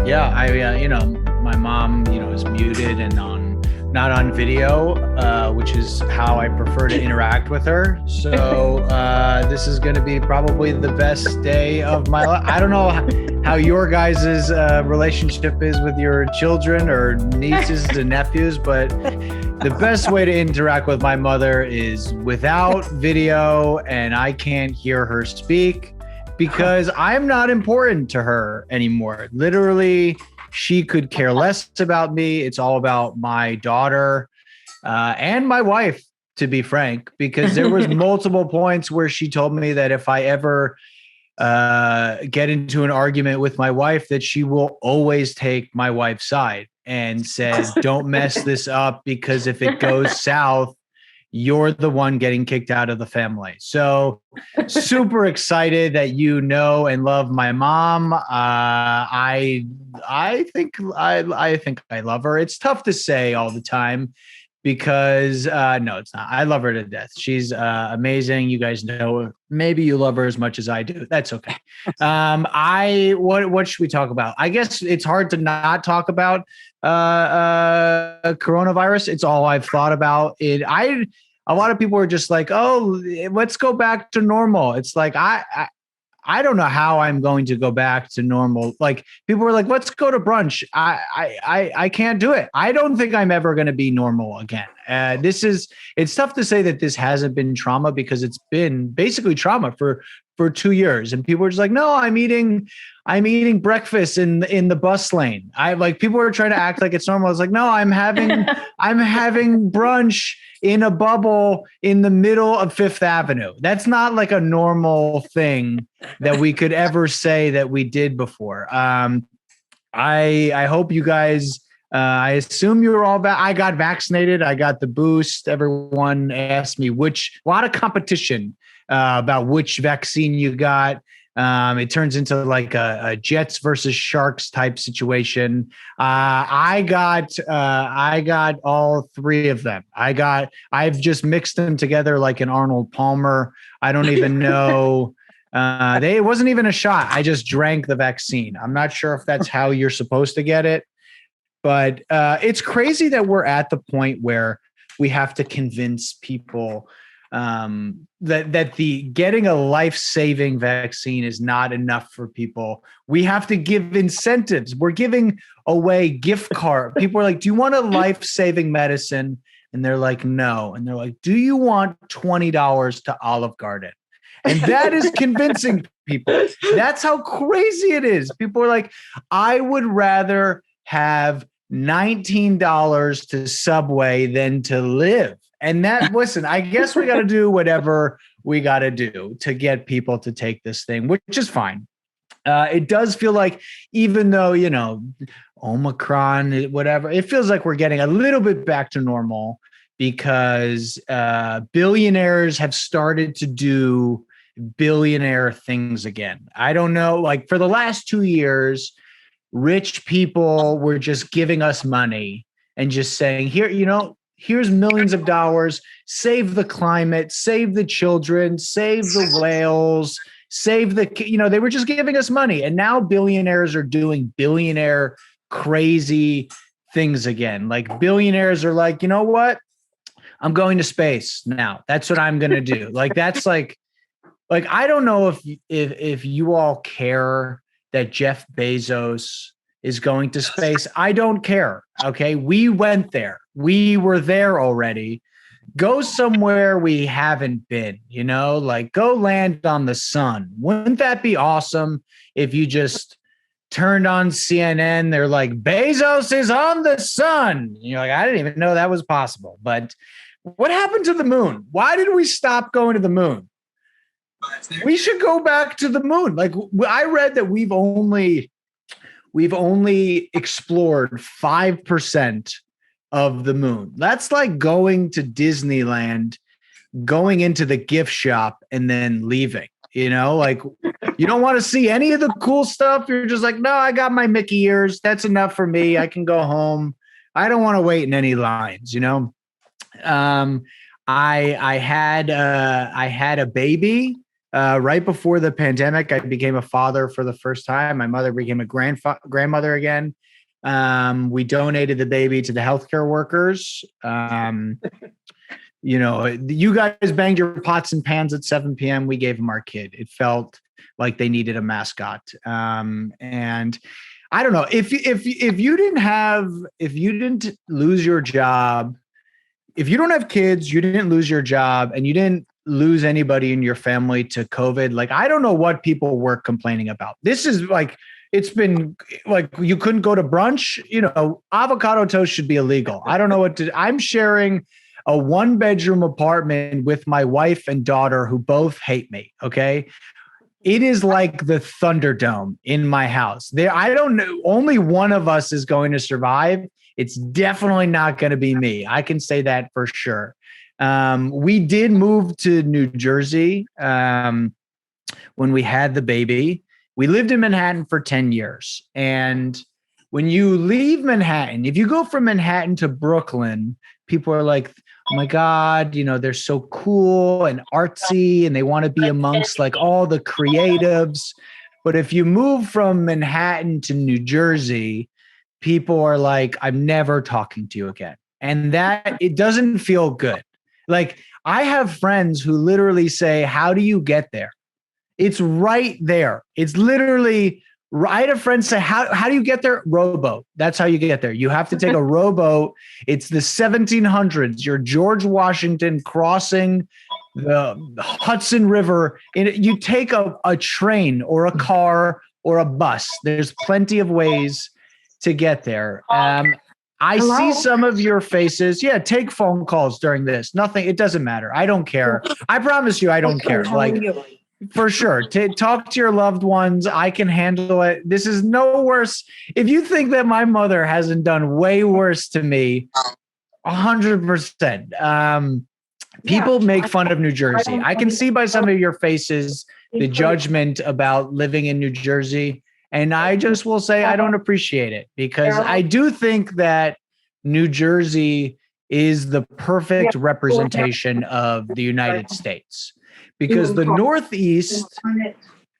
Yeah, my mom, is muted and not on video, which is how I prefer to interact with her. So this is going to be probably the best day of my life. I don't know how your guys' relationship is with your children or nieces and nephews, but the best way to interact with my mother is without video, and I can't hear her speak because I'm not important to her anymore. Literally, she could care less about me. It's all about my daughter and my wife, to be frank, because there was multiple points where she told me that if I ever get into an argument with my wife, that she will always take my wife's side and says, don't mess this up, because if it goes south, you're the one getting kicked out of the family. So super excited that you know and love my mom. I think I love her. It's tough to say all the time because no, it's not. I love her to death. She's amazing. You guys know, maybe you love her as much as I do. That's okay. What should we talk about? I guess it's hard to not talk about coronavirus. It's all I've thought about. A lot of people are just like, oh, let's go back to normal. It's like, I don't know how I'm going to go back to normal. Like, people were like, let's go to brunch. I can't do it. I don't think I'm ever going to be normal again. It's tough to say that this hasn't been trauma, because it's been basically trauma for 2 years. And people are just like, no, I'm eating breakfast in the bus lane. People are trying to act like it's normal. It's like, no, I'm having brunch in a bubble in the middle of Fifth Avenue. That's not like a normal thing that we could ever say that we did before. I hope you guys, I assume you were all I got vaccinated. I got the boost. Everyone asked me a lot of competition about which vaccine you got. It turns into like a Jets versus Sharks type situation. I got all three of them. I've just mixed them together like an Arnold Palmer. I don't even know. It wasn't even a shot. I just drank the vaccine. I'm not sure if that's how you're supposed to get it, but it's crazy that we're at the point where we have to convince people that the getting a life-saving vaccine is not enough for people. We have to give incentives. We're giving away gift card. People are like, do you want a life-saving medicine? And they're like, no. And they're like, do you want $20 to Olive Garden? And that is convincing people. That's how crazy it is. People are like, I would rather have $19 to Subway than to live. And listen, I guess we got to do whatever we got to do to get people to take this thing, which is fine. It does feel like, even though, Omicron, whatever, it feels like we're getting a little bit back to normal, because billionaires have started to do billionaire things again. I don't know, like for the last 2 years, rich people were just giving us money and just saying, here's millions of dollars, save the climate, save the children, save the whales, save they were just giving us money. And now billionaires are doing billionaire crazy things again. Like, billionaires are like, you know what? I'm going to space now. That's what I'm going to do. Like, that's like, I don't know if you all care that Jeff Bezos is going to space. I don't care. Okay. We went there. We were there already. Go somewhere we haven't been, like go land on the sun. Wouldn't that be awesome if you just turned on CNN? They're like, Bezos is on the sun. And you're like, I didn't even know that was possible. But what happened to the moon? Why did we stop going to the moon? We should go back to the moon. Like, I read that we've only explored 5% of the moon. That's like going to Disneyland, going into the gift shop, and then leaving. Like, you don't want to see any of the cool stuff. You're just like, no, I got my Mickey ears. That's enough for me. I can go home. I don't want to wait in any lines. I had a baby right before the pandemic, I became a father for the first time. My mother became a grandmother again. We donated the baby to the healthcare workers. You guys banged your pots and pans at 7 p.m. We gave them our kid. It felt like they needed a mascot. And I don't know if you didn't lose your job, if you don't have kids, you didn't lose your job, and you didn't lose anybody in your family to COVID. Like, I don't know what people were complaining about. This is like, it's been like, you couldn't go to brunch, avocado toast should be illegal. I don't know I'm sharing a 1-bedroom apartment with my wife and daughter who both hate me. Okay. It is like the Thunderdome in my house. I don't know. Only one of us is going to survive. It's definitely not going to be me. I can say that for sure. We did move to New Jersey when we had the baby. We lived in Manhattan for 10 years. And when you leave Manhattan, if you go from Manhattan to Brooklyn, people are like, oh my God, they're so cool and artsy and they want to be amongst like all the creatives. But if you move from Manhattan to New Jersey, people are like, I'm never talking to you again. And that it doesn't feel good. Like, I have friends who literally say, how do you get there? It's right there. It's literally, I had a friend say, how do you get there? Rowboat. That's how you get there. You have to take a rowboat. It's the 1700s. You're George Washington crossing the Hudson River. You take a train or a car or a bus. There's plenty of ways to get there. I see some of your faces. Yeah, take phone calls during this. Nothing. It doesn't matter. I don't care. I promise you, I don't care. Like, for sure. Talk to your loved ones. I can handle it. This is no worse. If you think that my mother hasn't done way worse to me, 100%. People make fun of New Jersey. I can see by some of your faces the judgment about living in New Jersey. And I just will say I don't appreciate it, because I do think that New Jersey is the perfect representation of the United States. Because the Northeast,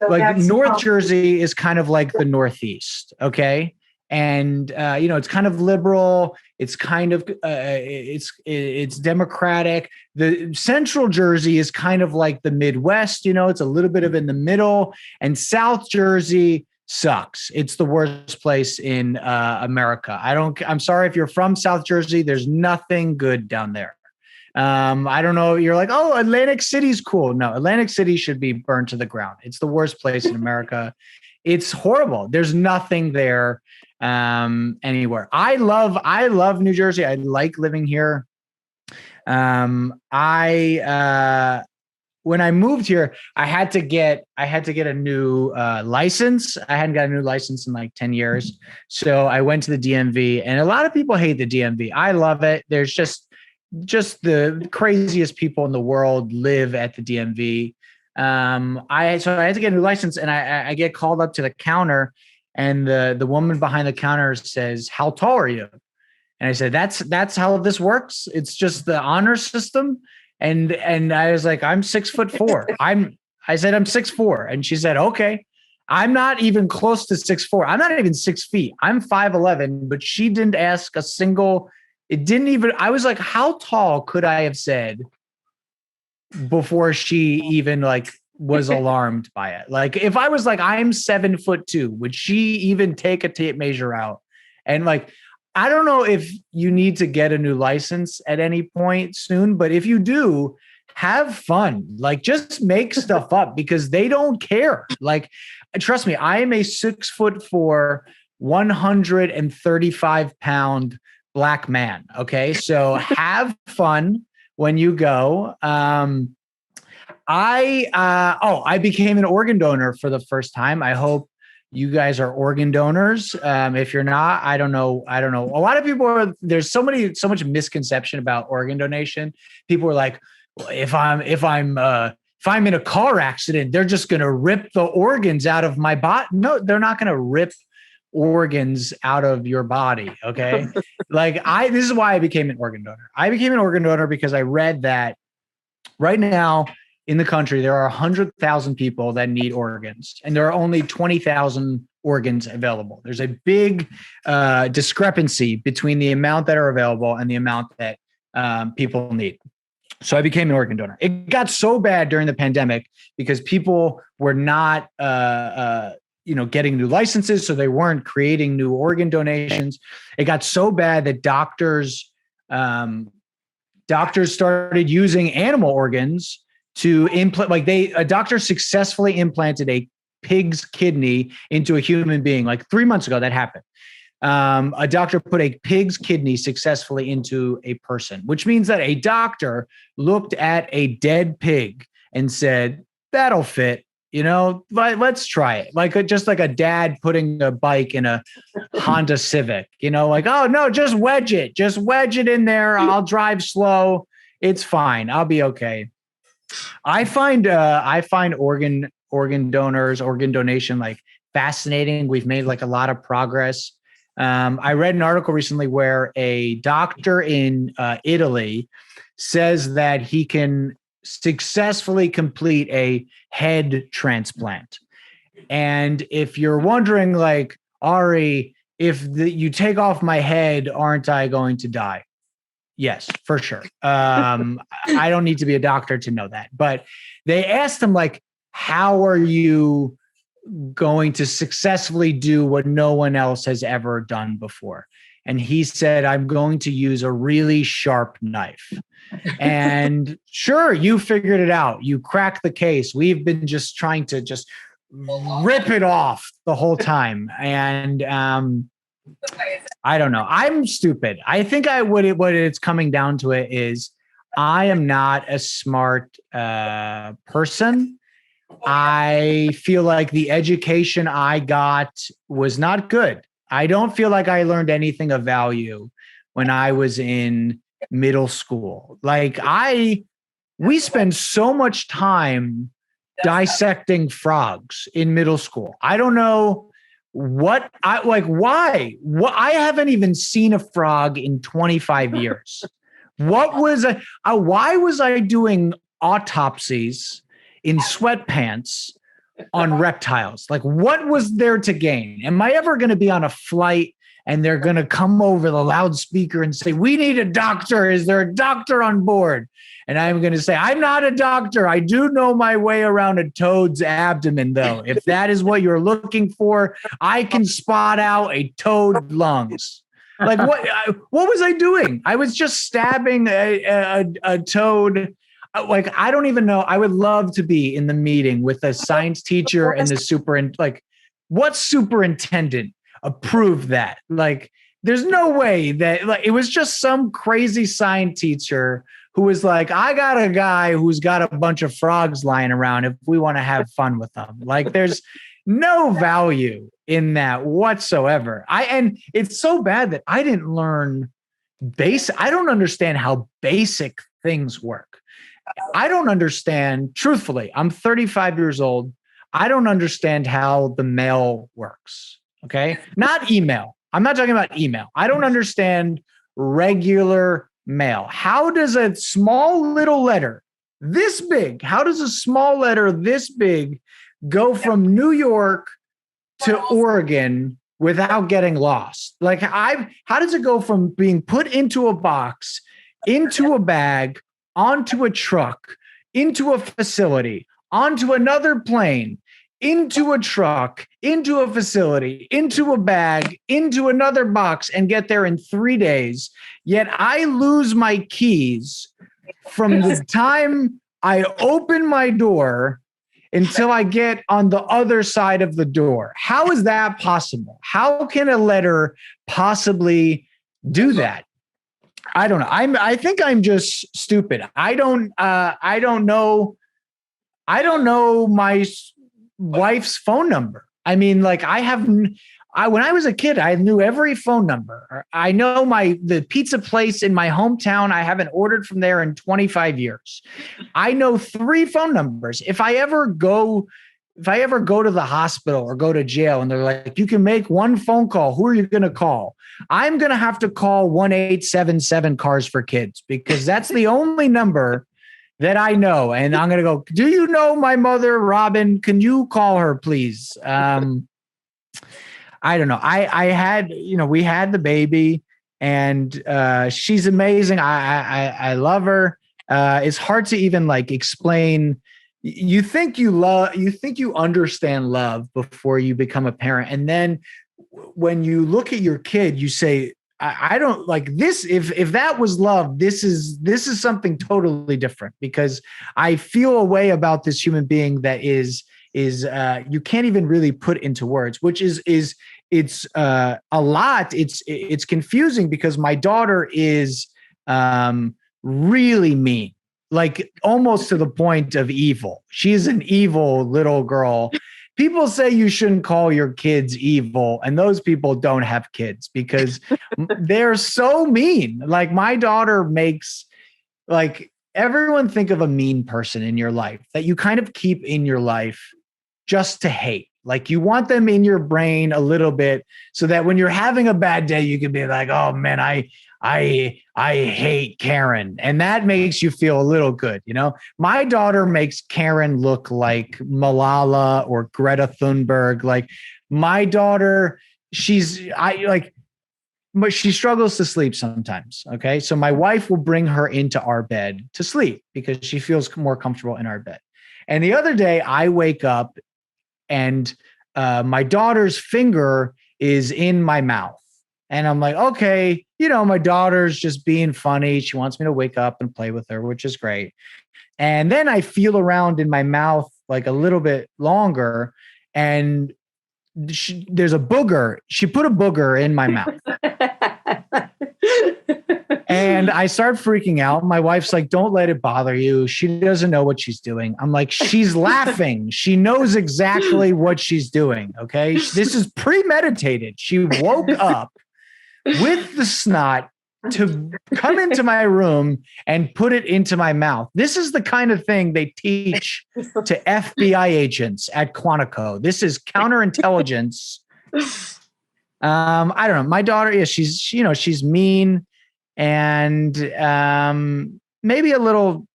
like North Jersey is kind of like the Northeast, okay? And it's kind of liberal. It's kind of it's democratic. The Central Jersey is kind of like the Midwest. It's a little bit of in the middle. And South Jersey sucks. It's the worst place in America. I'm sorry if you're from South Jersey. There's nothing good down there. I don't know. You're like, oh, Atlantic City's cool. No, Atlantic City should be burned to the ground. It's the worst place in America. It's horrible. There's nothing there anywhere. I love New Jersey. I like living here. When I moved here, I had to get a new license. I hadn't got a new license in like 10 years. So I went to the DMV, and a lot of people hate the DMV. I love it. There's just the craziest people in the world live at the DMV. I had to get a new license, and I get called up to the counter, and the woman behind the counter says, "How tall are you?" And I said, "That's how this works. It's just the honor system." And I was like, "I'm 6'4". I said, "I'm 6'4". And she said, "Okay." I'm not even close to 6'4". I'm not even 6 feet. I'm 5'11", but she didn't ask a single. It didn't even, I was like, how tall could I have said before she even like was alarmed by it? Like, if I was like, I'm 7'2", would she even take a tape measure out? And like, I don't know if you need to get a new license at any point soon, but if you do, have fun. Like, just make stuff up, because they don't care. Like, trust me, I am a 6'4", 135-pound Black man. Okay. So have fun when you go. I became an organ donor for the first time. I hope you guys are organ donors. If you're not, I don't know. A lot of people there's so much misconception about organ donation. People are like, well, if I'm in a car accident, they're just going to rip the organs out of my body. No, they're not going to rip organs out of your body. Okay. This is why I became an organ donor. I became an organ donor because I read that right now in the country, there are 100,000 people that need organs, and there are only 20,000 organs available. There's a big discrepancy between the amount that are available and the amount that people need. So I became an organ donor. It got so bad during the pandemic because people were not, getting new licenses, so they weren't creating new organ donations. It got so bad that doctors started using animal organs to implant. Like a doctor successfully implanted a pig's kidney into a human being. Like 3 months ago, that happened. A doctor put a pig's kidney successfully into a person, which means that a doctor looked at a dead pig and said, that'll fit, let's try it. Just like a dad putting a bike in a Honda Civic, oh no, just wedge it in there. I'll drive slow. It's fine. I'll be okay. I find organ donors, organ donation, like fascinating. We've made like a lot of progress. I read an article recently where a doctor in Italy says that he can successfully complete a head transplant. And if you're wondering, like, Ahri, if you take off my head, aren't I going to die? Yes, for sure. I don't need to be a doctor to know that. But they asked him, like, how are you going to successfully do what no one else has ever done before? And he said, I'm going to use a really sharp knife. And sure, you figured it out. You cracked the case. We've been just trying to just rip it off the whole time. And I don't know. I'm stupid. I think what it's coming down to it is I am not a smart person. I feel like the education I got was not good. I don't feel like I learned anything of value when I was in middle school. Like we spend so much time dissecting frogs in middle school. I don't know why. I haven't even seen a frog in 25 years. Why was I doing autopsies in sweatpants on reptiles? Like, what was there to gain? Am I ever going to be on a flight and they're going to come over the loudspeaker and say, we need a doctor. Is there a doctor on board? And I'm going to say, I'm not a doctor. I do know my way around a toad's abdomen, though. If that is what you're looking for, I can spot out a toad lungs. Like, what was I doing? I was just stabbing a toad. Like, I don't even know. I would love to be in the meeting with a science teacher and the superintendent. Like, what superintendent approved that? Like, there's no way that, like, it was just some crazy science teacher who was like, I got a guy who's got a bunch of frogs lying around if we want to have fun with them. Like, there's no value in that whatsoever. And it's so bad that I didn't learn I don't understand how basic things work. I don't understand, truthfully, I'm 35 years old. I don't understand how the mail works. Okay. Not email. I'm not talking about email. I don't understand regular mail. How does a small little letter this big, go from New York to Oregon without getting lost? Like, how does it go from being put into a box, into a bag, onto a truck, into a facility, onto another plane, into a truck, into a facility, into a bag, into another box, and get there in 3 days? Yet I lose my keys from the time I open my door until I get on the other side of the door. How is that possible? How can a letter possibly do that? I don't know. I think I'm just stupid. I don't know my wife's phone number. I mean, like, when I was a kid, I knew every phone number. I know the pizza place in my hometown. I haven't ordered from there in 25 years. I know 3 phone numbers. If I ever go to the hospital or go to jail and they're like, you can make 1 phone call, who are you going to call? I'm going to have to call 1-877 Cars for Kids, because that's the only number that I know. And I'm going to go, do you know my mother, Robin? Can you call her, please? I don't know. I had, we had the baby, and she's amazing. I love her. It's hard to even like explain. You think you understand love before you become a parent. And then when you look at your kid, you say, I don't like this. If that was love, this is something totally different, because I feel a way about this human being that is you can't even really put into words, which is it's a lot. It's confusing because my daughter is really mean, like almost to the point of evil. She's an evil little girl. People say you shouldn't call your kids evil, and those people don't have kids because they're so mean. Like my daughter makes, like, everyone think of a mean person in your life that you kind of keep in your life just to hate. Like you want them in your brain a little bit so that when you're having a bad day, you can be like, oh man, I hate Karen. And that makes you feel a little good. My daughter makes Karen look like Malala or Greta Thunberg. Like my daughter, but she struggles to sleep sometimes. Okay. So my wife will bring her into our bed to sleep because she feels more comfortable in our bed. And the other day I wake up and my daughter's finger is in my mouth. And I'm like, okay, my daughter's just being funny. She wants me to wake up and play with her, which is great. And then I feel around in my mouth like a little bit longer, and there's a booger. She put a booger in my mouth. And I start freaking out. My wife's like, don't let it bother you. She doesn't know what she's doing. I'm like, she's laughing. She knows exactly what she's doing. Okay. This is premeditated. She woke up with the snot to come into my room and put it into my mouth. This is the kind of thing they teach to FBI agents at Quantico. This is counterintelligence. I don't know. My daughter, she's mean and maybe a little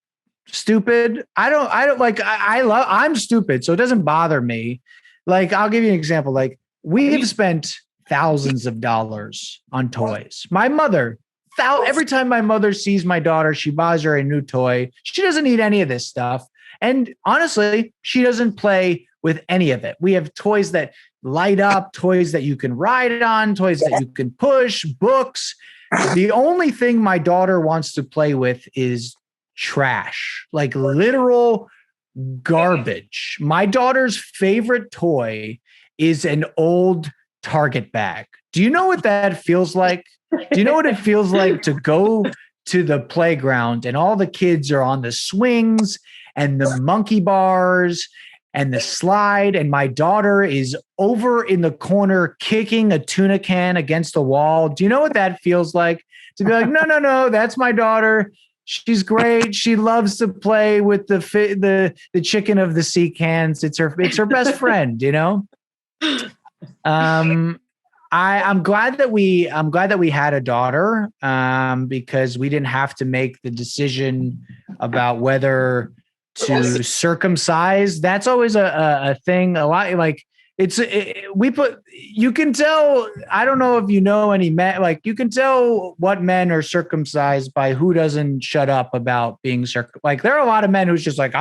stupid. I'm stupid, so it doesn't bother me. Like, I'll give you an example. Like, we've spent thousands of dollars on toys. My mother, every time my mother sees my daughter, she buys her a new toy. She doesn't need any of this stuff. And honestly, she doesn't play with any of it. We have toys that light up, toys that you can ride on, toys that you can push, books. The only thing my daughter wants to play with is trash, like literal garbage. My daughter's favorite toy is an old Target bag. Do you know what that feels like? Do you know what it feels like to go to the playground and all the kids are on the swings and the monkey bars and the slide, and my daughter is over in the corner kicking a tuna can against the wall? Do you know what that feels like? To be like, no, that's my daughter. She's great. She loves to play with the chicken of the sea cans. It's her best friend, I'm glad that we had a daughter, because we didn't have to make the decision about whether to circumcise. That's always a thing. A lot, like you can tell, I don't know if you know any men, like you can tell what men are circumcised by who doesn't shut up about being like there are a lot of men who's just like,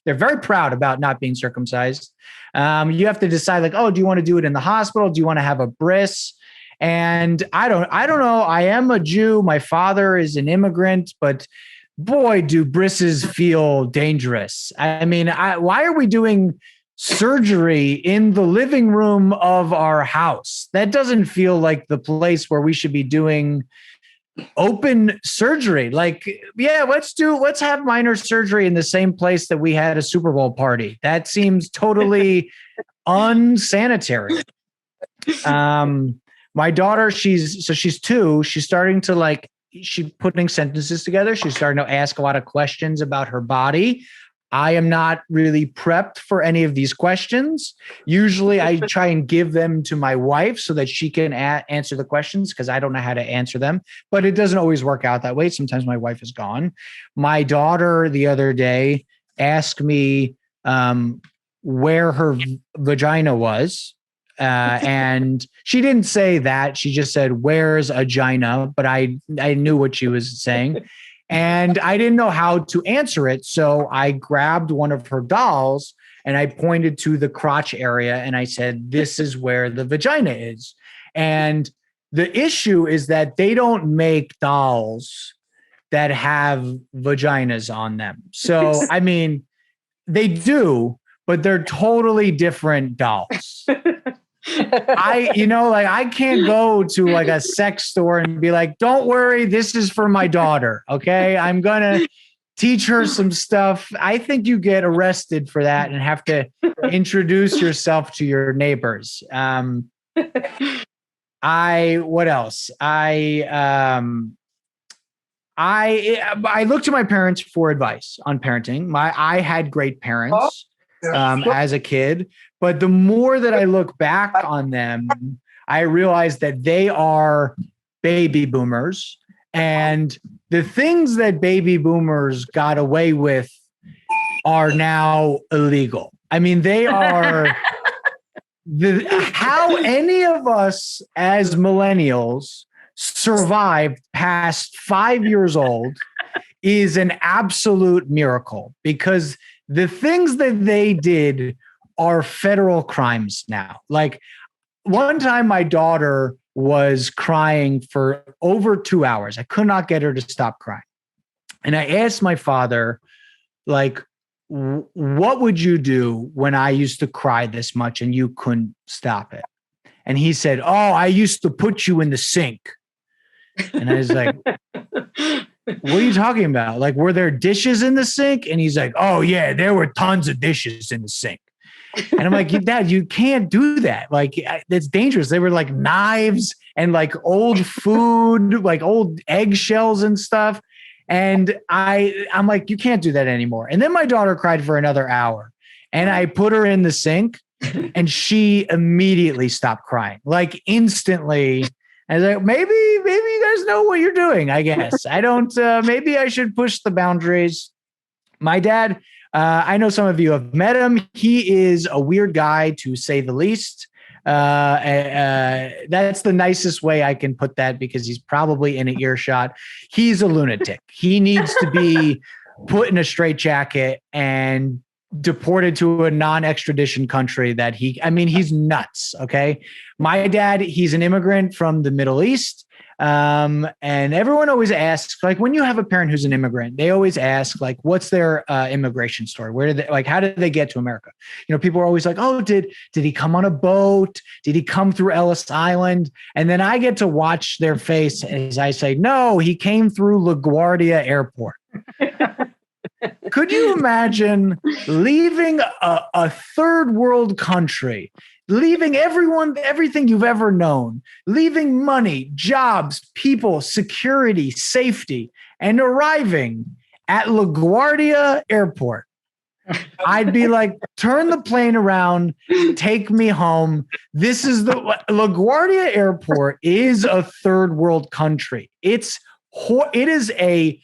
they're very proud about not being circumcised. You have to decide, like, oh, do you want to do it in the hospital? Do you want to have a bris? And I don't know. I am a Jew. My father is an immigrant, but boy, do brises feel dangerous. I mean, why are we doing surgery in the living room of our house? That doesn't feel like the place where we should be doing open surgery. Like, yeah, let's have minor surgery in the same place that we had a Super Bowl party. That seems totally unsanitary. My daughter, she's 2. She's starting to she's putting sentences together. She's starting to ask a lot of questions about her body. I am not really prepped for any of these questions. Usually I try and give them to my wife so that she can answer the questions because I don't know how to answer them, but it doesn't always work out that way. Sometimes my wife is gone. My daughter the other day asked me where her vagina was. And she didn't say that. She just said, "Where's a gina?" But I knew what she was saying. And I didn't know how to answer it. So I grabbed one of her dolls and I pointed to the crotch area and I said, "This is where the vagina is." And the issue is that they don't make dolls that have vaginas on them. So, I mean, they do, but they're totally different dolls. I can't go to like a sex store and be like, "Don't worry, this is for my daughter." Okay. I'm going to teach her some stuff. I think you get arrested for that and have to introduce yourself to your neighbors. What else? I looked to my parents for advice on parenting. I had great parents as a kid, but the more that I look back on them, I realize that they are baby boomers, and the things that baby boomers got away with are now illegal. I mean, they are how any of us as millennials survived past 5 years old is an absolute miracle, because the things that they did are federal crimes now. Like, one time my daughter was crying for over 2 hours. I could not get her to stop crying. And I asked my father, like, what would you do when I used to cry this much and you couldn't stop it? And he said, "Oh, I used to put you in the sink." And I was like, "What are you talking about? Like, were there dishes in the sink?" And he's like, "Oh yeah, there were tons of dishes in the sink." And I'm like, "Dad, you can't do that. Like, it's dangerous." They were like knives and like old food, like old eggshells and stuff. And I'm like, "You can't do that anymore." And then my daughter cried for another hour and I put her in the sink and she immediately stopped crying, like instantly. I was like, maybe you guys know what you're doing. I guess I don't, maybe I should push the boundaries. My dad, I know some of you have met him. He is a weird guy, to say the least. That's the nicest way I can put that, because he's probably in an earshot. He's a lunatic. He needs to be put in a straitjacket and deported to a non-extradition country that he's nuts. Okay. My dad, he's an immigrant from the Middle East. And everyone always asks, like, when you have a parent who's an immigrant, they always ask, like, what's their immigration story? Where did they, like, how did they get to America? You know, people are always like, "Oh, did he come on a boat? Did he come through Ellis Island?" And then I get to watch their face as I say, "No, he came through LaGuardia Airport." Could you imagine leaving a third world country, leaving everything you've ever known, leaving money, jobs, people, security, safety, and arriving at LaGuardia Airport? I'd be like, "Turn the plane around, take me home." LaGuardia Airport is a third world country. It is a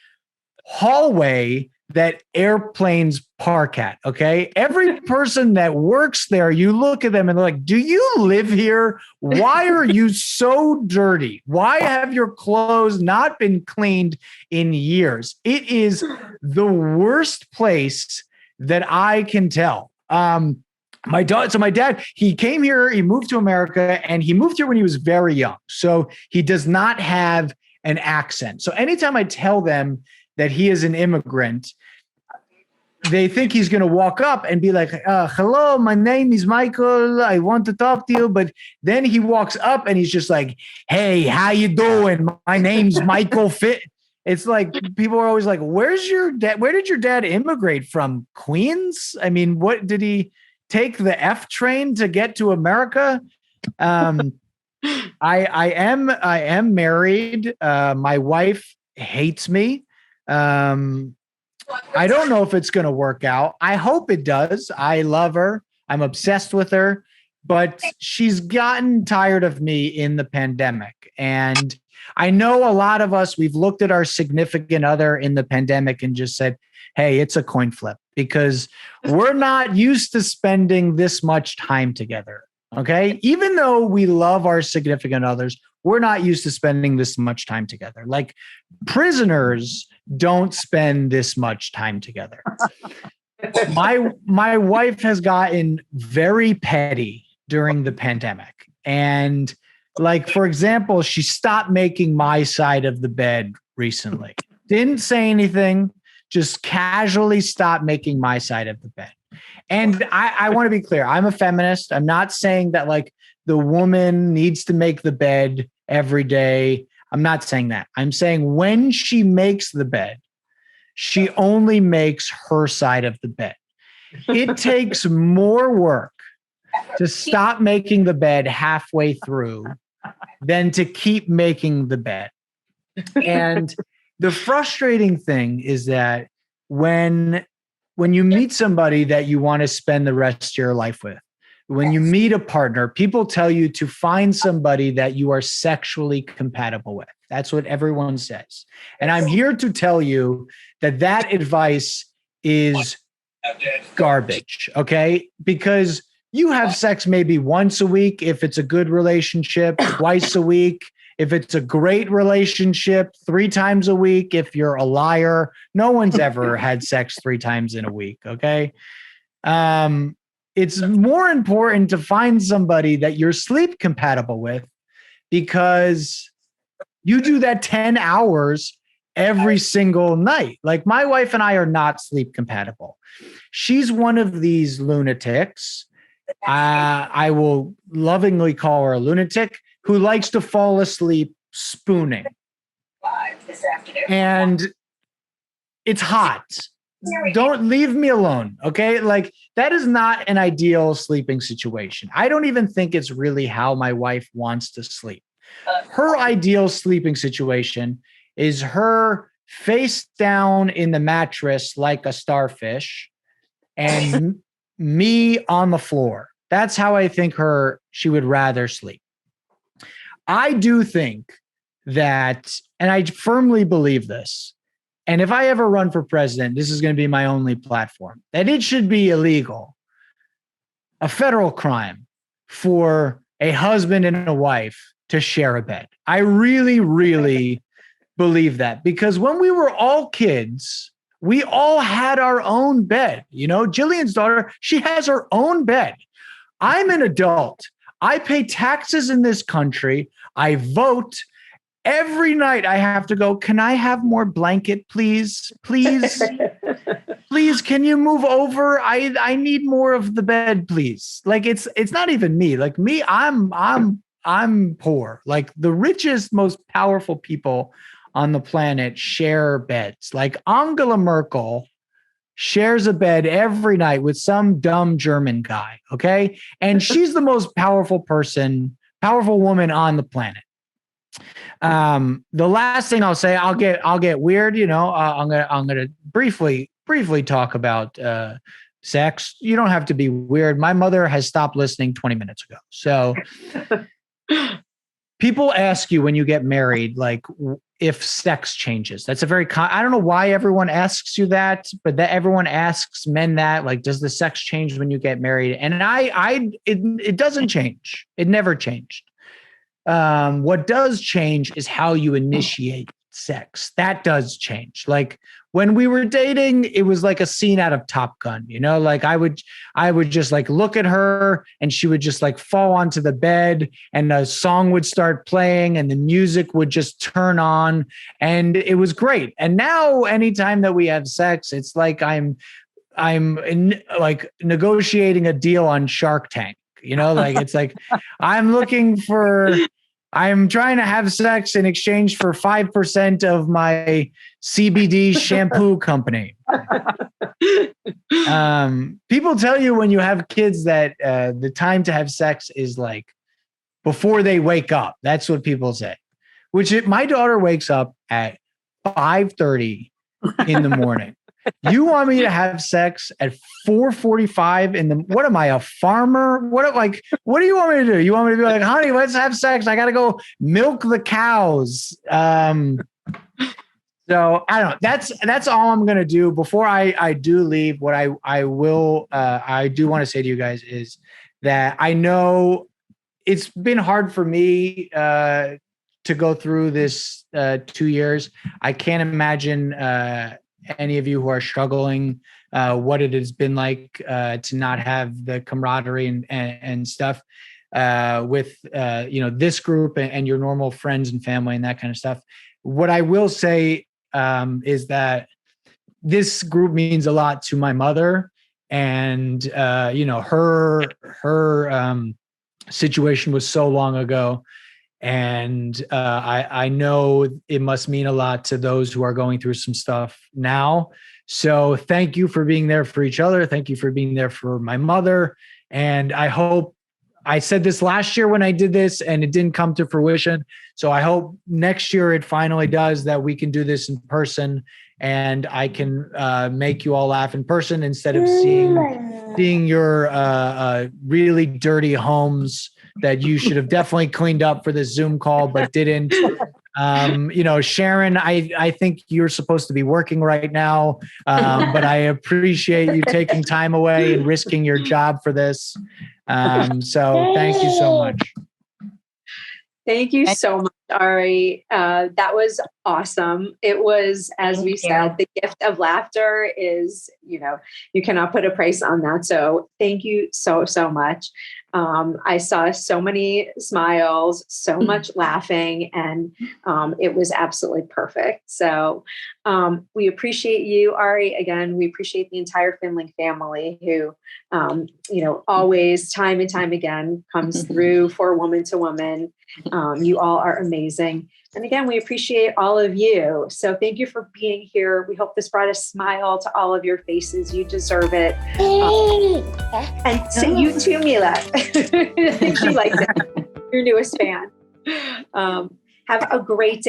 hallway that airplanes park at. Okay. Every person that works there, you look at them and they're like, "Do you live here? Why are you so dirty? Why have your clothes not been cleaned in years?" It is the worst place that I can tell. My dad, he came here, he moved to America, and he moved here when he was very young. So he does not have an accent. So anytime I tell them that he is an immigrant, they think he's going to walk up and be like, "Hello, my name is Michael. I want to talk to you." But then he walks up and he's just like, "Hey, how you doing? My name's Michael Fit." It's like, people are always like, "Where's your dad? Where did your dad immigrate from? Queens?" I mean, what did he take the F train to get to America? I am married. My wife hates me. I don't know if it's going to work out. I hope it does. I love her. I'm obsessed with her, but she's gotten tired of me in the pandemic. And I know a lot of us, we've looked at our significant other in the pandemic and just said, hey, it's a coin flip because we're not used to spending this much time together. Okay. Even though we love our significant others, we're not used to spending this much time together. Like prisoners don't spend this much time together. My wife has gotten very petty during the pandemic. And like, for example, she stopped making my side of the bed recently. Didn't say anything, just casually stopped making my side of the bed. And I want to be clear. I'm a feminist. I'm not saying that like the woman needs to make the bed every day. I'm not saying that. I'm saying when she makes the bed, she only makes her side of the bed. It takes more work to stop making the bed halfway through than to keep making the bed. And the frustrating thing is that when you meet somebody that you want to spend the rest of your life with, when you meet a partner, people tell you to find somebody that you are sexually compatible with. That's what everyone says. And I'm here to tell you that that advice is garbage, okay? Because you have sex maybe once a week if it's a good relationship, twice a week if it's a great relationship, 3 times a week if you're a liar. No one's ever had sex 3 times in a week, okay? It's more important to find somebody that you're sleep compatible with because you do that 10 hours every single night. Like my wife and I are not sleep compatible. She's one of these lunatics. I will lovingly call her a lunatic who likes to fall asleep spooning. And it's hot. Don't leave me alone. Okay. Like that is not an ideal sleeping situation. I don't even think it's really how my wife wants to sleep. Her ideal sleeping situation is her face down in the mattress like a starfish and me on the floor. That's how I think she would rather sleep. I do think that, and I firmly believe this, and if I ever run for president, this is going to be my only platform, that it should be illegal, a federal crime for a husband and a wife to share a bed. I really, really believe that because when we were all kids, we all had our own bed. You know, Jillian's daughter, she has her own bed. I'm an adult. I pay taxes in this country. I vote. Every night I have to go, can I have more blanket, please? Please, please, can you move over? I need more of the bed, please. Like it's not even me. Like me, I'm poor. Like the richest, most powerful people on the planet share beds. Like Angela Merkel shares a bed every night with some dumb German guy. Okay. And she's the most powerful woman on the planet. The last thing I'll say, I'll get weird. You know, I'm gonna briefly talk about sex. You don't have to be weird. My mother has stopped listening 20 minutes ago. So people ask you when you get married, like if sex changes. That's a very I don't know why everyone asks you that, but that everyone asks men that, like, does the sex change when you get married? And it doesn't change. It never changed. What does change is how you initiate sex. That does change. Like when we were dating, it was like a scene out of Top Gun, you know, like I would just like look at her and she would just like fall onto the bed and a song would start playing and the music would just turn on and it was great. And now anytime that we have sex, it's like I'm like negotiating a deal on Shark Tank, you know, like it's like I'm trying to have sex in exchange for 5% of my CBD shampoo company. People tell you when you have kids that the time to have sex is like before they wake up. That's what people say. My daughter wakes up at 5:30 in the morning. You want me to have sex at 4:45 in the, what am I, a farmer? What do you want me to do? You want me to be like, honey, let's have sex. I got to go milk the cows. So I don't know. That's all I'm going to do before I do leave. What I will, I do want to say to you guys is that I know it's been hard for me, to go through this 2 years. I can't imagine any of you who are struggling, what it has been like to not have the camaraderie and stuff with this group and your normal friends and family and that kind of stuff. What I will say is that this group means a lot to my mother, and her situation was so long ago. And I know it must mean a lot to those who are going through some stuff now. So thank you for being there for each other. Thank you for being there for my mother. And I hope, I said this last year when I did this and it didn't come to fruition. So I hope next year it finally does, that we can do this in person and I can make you all laugh in person instead of seeing your really dirty homes that you should have definitely cleaned up for this Zoom call, but didn't. Sharon, I think you're supposed to be working right now, but I appreciate you taking time away and risking your job for this. So thank you so much. Thank you so much, Ahri. That was awesome. It was, as we said, the gift of laughter is, you cannot put a price on that. So thank you so, so much. I saw so many smiles, so much laughing, and it was absolutely perfect. So we appreciate you, Ahri. Again, we appreciate the entire Findling family who, always time and time again comes through for Woman to Woman. You all are amazing. And again, we appreciate all of you. So thank you for being here. We hope this brought a smile to all of your faces. You deserve it. And so you too, Mila. She likes it. Your newest fan. Have a great day.